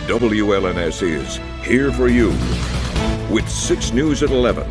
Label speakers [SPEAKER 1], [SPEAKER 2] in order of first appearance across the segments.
[SPEAKER 1] WLNS is here for you with 6 News at 11.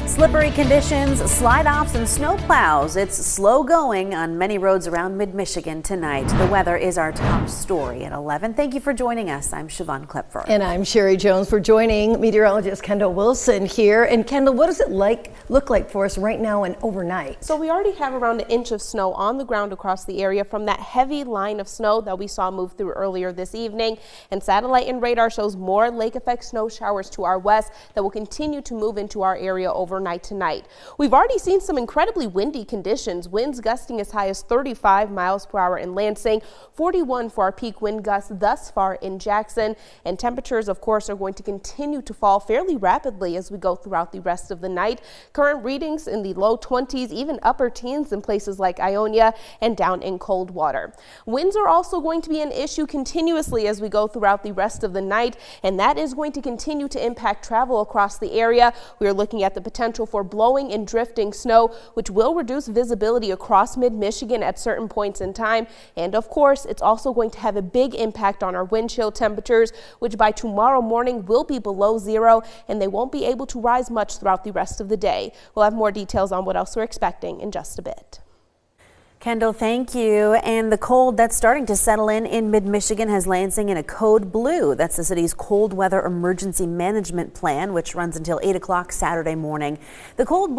[SPEAKER 2] Slippery conditions, slide-offs, and snow plows. It's slow going on many roads around mid-Michigan tonight. The weather is our top story at 11. Thank you for joining us. I'm Siobhan Klepfer.
[SPEAKER 3] And I'm Sherry Jones. For joining meteorologist Kendall Wilson here. And Kendall, what does it look like for us right now and overnight?
[SPEAKER 4] So we already have around an inch of snow on the ground across the area from that heavy line of snow that we saw move through earlier this evening. And satellite and radar shows more lake effect snow showers to our west that will continue to move into our area overnight tonight. We've already seen some incredibly windy conditions, winds gusting as high as 35 miles per hour in Lansing, 41 for our peak wind gusts thus far in Jackson, and temperatures of course are going to continue to fall fairly rapidly as we go throughout the rest of the night. Current readings in the low 20s, even upper teens in places like Ionia and down in Coldwater. Winds are also going to be an issue continuously as we go throughout the rest of the night, and that is going to continue to impact travel across the area. We are looking at the potential for blowing and drifting snow, which will reduce visibility across mid-Michigan at certain points in time. And of course, it's also going to have a big impact on our wind chill temperatures, which by tomorrow morning will be below zero, and they won't be able to rise much throughout the rest of the day. We'll have more details on what else we're expecting in just a bit.
[SPEAKER 2] Kendall, thank you. And the cold that's starting to settle in mid-Michigan has Lansing in a code blue. That's the city's cold weather emergency management plan, which runs until 8 o'clock Saturday morning. The code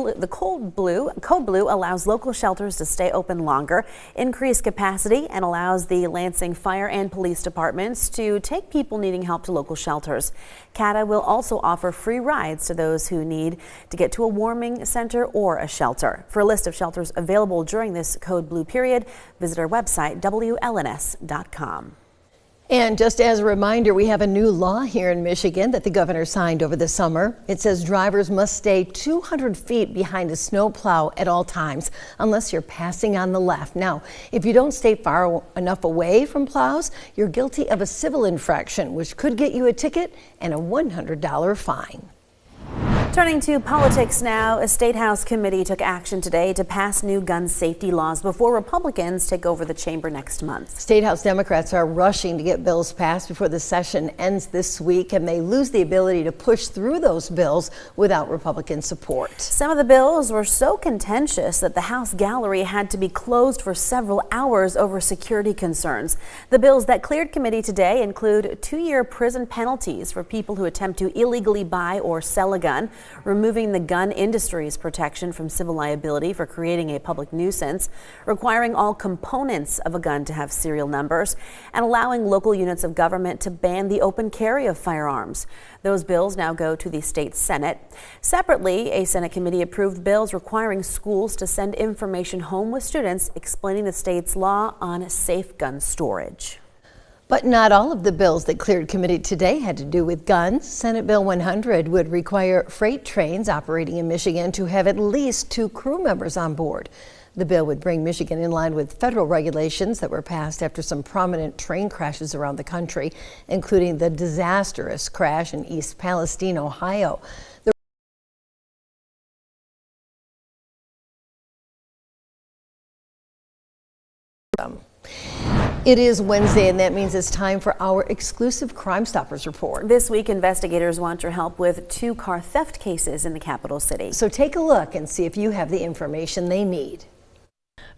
[SPEAKER 2] blue allows local shelters to stay open longer, increase capacity, and allows the Lansing Fire and Police departments to take people needing help to local shelters. CATA will also offer free rides to those who need to get to a warming center or a shelter. For a list of shelters available during this code blue period, visit our website, WLNS.com.
[SPEAKER 3] And just as a reminder, we have a new law here in Michigan that the governor signed over the summer. It says drivers must stay 200 feet behind a snowplow at all times, unless you're passing on the left. Now, if you don't stay far enough away from plows, you're guilty of a civil infraction, which could get you a ticket and a $100 fine.
[SPEAKER 2] Turning to politics now, a State House committee took action today to pass new gun safety laws before Republicans take over the chamber next month.
[SPEAKER 3] State House Democrats are rushing to get bills passed before the session ends this week, and they lose the ability to push through those bills without Republican support.
[SPEAKER 2] Some of the bills were so contentious that the House gallery had to be closed for several hours over security concerns. The bills that cleared committee today include 2-year prison penalties for people who attempt to illegally buy or sell a gun, removing the gun industry's protection from civil liability for creating a public nuisance, requiring all components of a gun to have serial numbers, and allowing local units of government to ban the open carry of firearms. Those bills now go to the state Senate. Separately, a Senate committee approved bills requiring schools to send information home with students explaining the state's law on safe gun storage.
[SPEAKER 3] But not all of the bills that cleared committee today had to do with guns. Senate Bill 100 would require freight trains operating in Michigan to have at least 2 crew members on board. The bill would bring Michigan in line with federal regulations that were passed after some prominent train crashes around the country, including the disastrous crash in East Palestine, Ohio. It is Wednesday, and that means it's time for our exclusive Crime Stoppers report.
[SPEAKER 2] This week, investigators want your help with 2 car theft cases in the capital city.
[SPEAKER 3] So take a look and see if you have the information they need.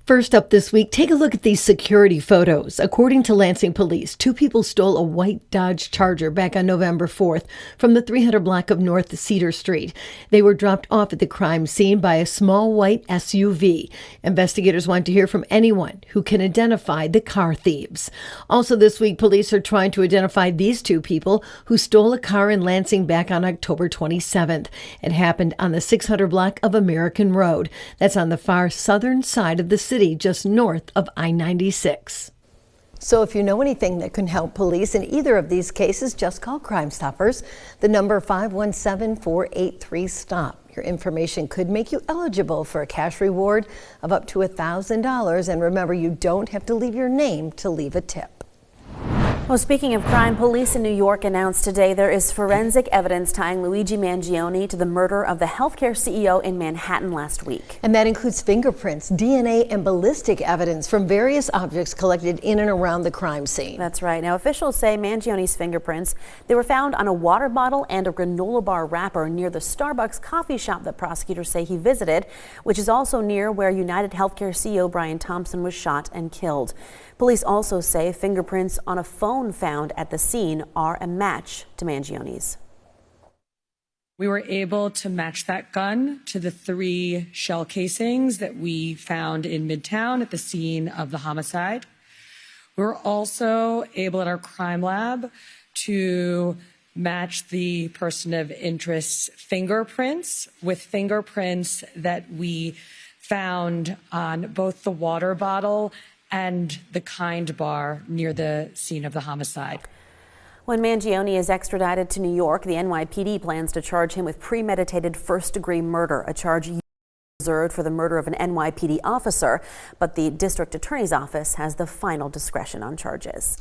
[SPEAKER 5] First up this week, take a look at these security photos. According to Lansing police, 2 people stole a white Dodge Charger back on November 4th from the 300 block of North Cedar Street. They were dropped off at the crime scene by a small white SUV. Investigators want to hear from anyone who can identify the car thieves. Also this week, police are trying to identify these 2 people who stole a car in Lansing back on October 27th. It happened on the 600 block of American Road. That's on the far southern side of the city, just north of I-96.
[SPEAKER 3] So if you know anything that can help police in either of these cases, just call Crime Stoppers. The number 517-483-STOP. Your information could make you eligible for a cash reward of up to $1,000. And remember, you don't have to leave your name to leave a tip.
[SPEAKER 2] Well, speaking of crime, police in New York announced today there is forensic evidence tying Luigi Mangione to the murder of the healthcare CEO in Manhattan last week.
[SPEAKER 3] And that includes fingerprints, DNA, and ballistic evidence from various objects collected in and around the crime scene.
[SPEAKER 2] That's right. Now, officials say Mangione's fingerprints, they were found on a water bottle and a granola bar wrapper near the Starbucks coffee shop that prosecutors say he visited, which is also near where United Healthcare CEO Brian Thompson was shot and killed. Police also say fingerprints on a phone found at the scene are a match to Mangione's.
[SPEAKER 6] We were able to match that gun to the 3 shell casings that we found in Midtown at the scene of the homicide. We were also able at our crime lab to match the person of interest's fingerprints with fingerprints that we found on both the water bottle and the Kind bar near the scene of the homicide.
[SPEAKER 2] When Mangione is extradited to New York, the NYPD plans to charge him with premeditated first-degree murder, a charge reserved for the murder of an NYPD officer, but the district attorney's office has the final discretion on charges.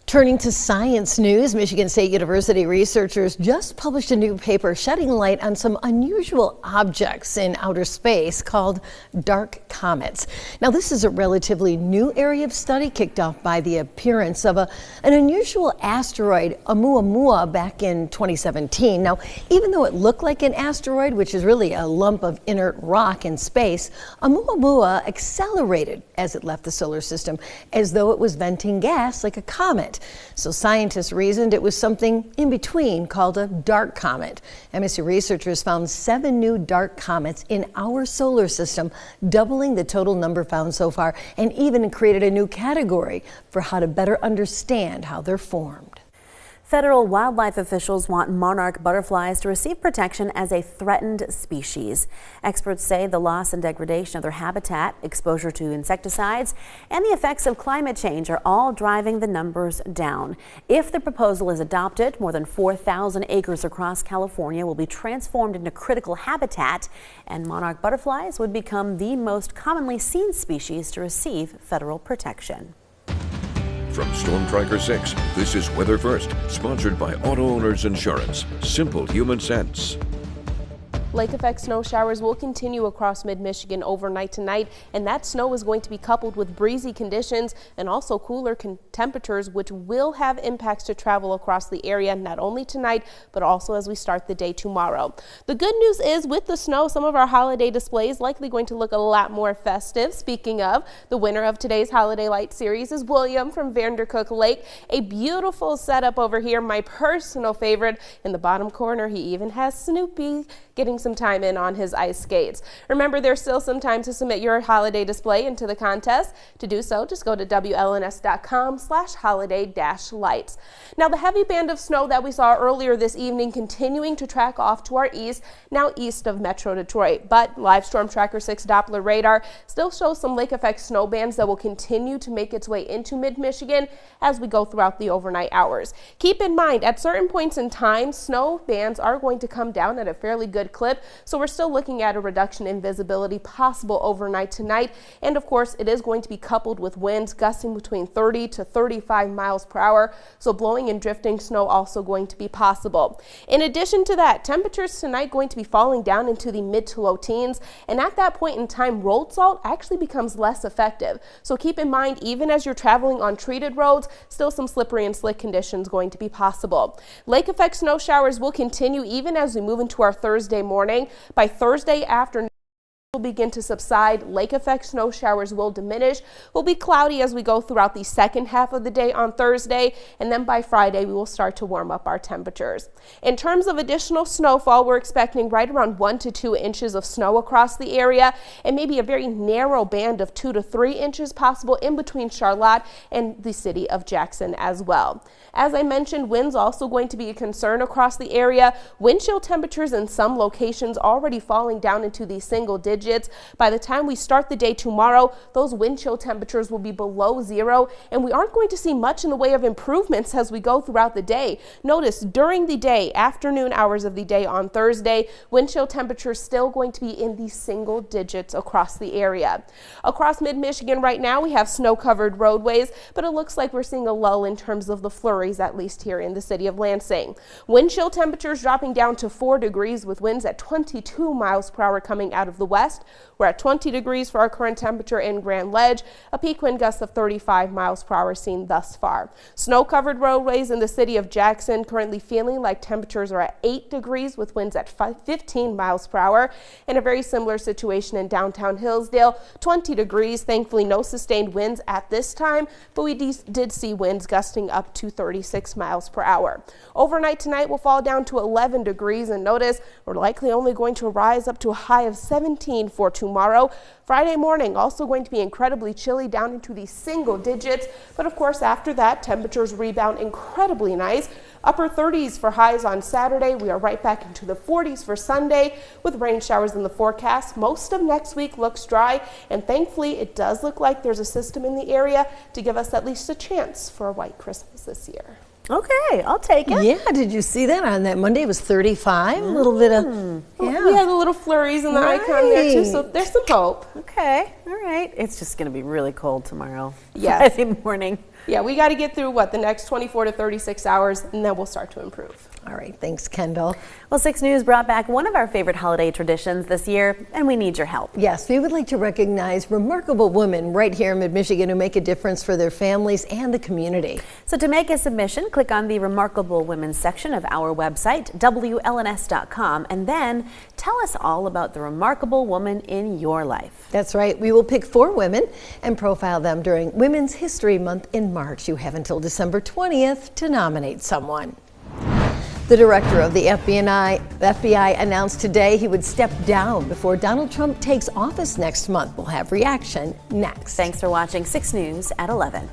[SPEAKER 3] Turning to science news, Michigan State University researchers just published a new paper shedding light on some unusual objects in outer space called dark comets. Now, this is a relatively new area of study kicked off by the appearance of an unusual asteroid, Oumuamua, back in 2017. Now, even though it looked like an asteroid, which is really a lump of inert rock in space, Oumuamua accelerated as it left the solar system, as though it was venting gas like a comet. So scientists reasoned it was something in between called a dark comet. MSU researchers found 7 new dark comets in our solar system, doubling the total number found so far, and even created a new category for how to better understand how they're formed.
[SPEAKER 2] Federal wildlife officials want monarch butterflies to receive protection as a threatened species. Experts say the loss and degradation of their habitat, exposure to insecticides, and the effects of climate change are all driving the numbers down. If the proposal is adopted, more than 4,000 acres across California will be transformed into critical habitat, and monarch butterflies would become the most commonly seen species to receive federal protection.
[SPEAKER 1] From Storm Tracker 6, this is Weather First, sponsored by Auto Owners Insurance. Simple human sense.
[SPEAKER 4] Lake effect snow showers will continue across mid-Michigan overnight tonight, and that snow is going to be coupled with breezy conditions and also cooler temperatures, which will have impacts to travel across the area not only tonight but also as we start the day tomorrow. The good news is with the snow, some of our holiday displays likely going to look a lot more festive. Speaking of, the winner of today's Holiday Light series is William from Vandercook Lake. A beautiful setup over here, my personal favorite. In the bottom corner, he even has Snoopy getting some time in on his ice skates. Remember, there's still some time to submit your holiday display into the contest. To do so, just go to WLNS.com/holiday-lights. Now, the heavy band of snow that we saw earlier this evening continuing to track off to our east, now east of Metro Detroit. But live Storm Tracker 6 Doppler radar still shows some lake effect snow bands that will continue to make its way into mid-Michigan as we go throughout the overnight hours. Keep in mind, at certain points in time, snow bands are going to come down at a fairly good clip. So we're still looking at a reduction in visibility possible overnight tonight. And of course, it is going to be coupled with winds gusting between 30 to 35 miles per hour. So blowing and drifting snow also going to be possible. In addition to that, temperatures tonight going to be falling down into the mid to low teens. And at that point in time, road salt actually becomes less effective. So keep in mind, even as you're traveling on treated roads, still some slippery and slick conditions going to be possible. Lake effect snow showers will continue even as we move into our Thursday morning. By Thursday afternoon, will begin to subside. Lake effect snow showers will diminish. Will be cloudy as we go throughout the second half of the day on Thursday, and then by Friday we will start to warm up our temperatures. In terms of additional snowfall, we're expecting right around 1 to 2 inches of snow across the area, and maybe a very narrow band of 2 to 3 inches possible in between Charlotte and the city of Jackson as well. As I mentioned, winds also going to be a concern across the area. Wind chill temperatures in some locations already falling down into the single digits. digits. By the time we start the day tomorrow, those wind chill temperatures will be below zero, and we aren't going to see much in the way of improvements as we go throughout the day. Notice during the day, afternoon hours of the day on Thursday, wind chill temperatures still going to be in the single digits across the area. Across mid-Michigan right now, we have snow-covered roadways, but it looks like we're seeing a lull in terms of the flurries, at least here in the city of Lansing. Wind chill temperatures dropping down to 4 degrees with winds at 22 miles per hour coming out of the west. We're at 20 degrees for our current temperature in Grand Ledge, a peak wind gust of 35 miles per hour seen thus far. Snow-covered roadways in the city of Jackson currently feeling like temperatures are at 8 degrees with winds at 15 miles per hour, and a very similar situation in downtown Hillsdale, 20 degrees. Thankfully, no sustained winds at this time, but we did see winds gusting up to 36 miles per hour. Overnight tonight will fall down to 11 degrees, and notice we're likely only going to rise up to a high of 17 for tomorrow. Friday morning also going to be incredibly chilly, down into the single digits, but of course after that temperatures rebound incredibly nice. Upper 30s for highs on Saturday. We are right back into the 40s for Sunday with rain showers in the forecast. Most of next week looks dry, and thankfully it does look like there's a system in the area to give us at least a chance for a white Christmas this year.
[SPEAKER 2] Okay, I'll take it.
[SPEAKER 3] Yeah, did you see that on that Monday? It was 35, a little bit of, yeah.
[SPEAKER 4] We had the little flurries in the icon there too, so there's some hope.
[SPEAKER 2] Okay, all right. It's just going to be really cold tomorrow.
[SPEAKER 4] Yes.
[SPEAKER 2] Friday morning.
[SPEAKER 4] Yeah, we got to get through the next 24 to 36 hours, and then we'll start to improve.
[SPEAKER 3] All right, thanks, Kendall.
[SPEAKER 2] Well, 6 News brought back one of our favorite holiday traditions this year, and we need your help.
[SPEAKER 3] Yes, we would like to recognize remarkable women right here in Mid-Michigan who make a difference for their families and the community.
[SPEAKER 2] So to make a submission, click on the Remarkable Women section of our website, WLNS.com, and then tell us all about the remarkable woman in your life.
[SPEAKER 3] That's right. We will pick 4 women and profile them during Women's History Month in March. You have until December 20th to nominate someone. The director of the FBI announced today he would step down before Donald Trump takes office next month. We'll have reaction next.
[SPEAKER 2] Thanks for watching 6 News at 11.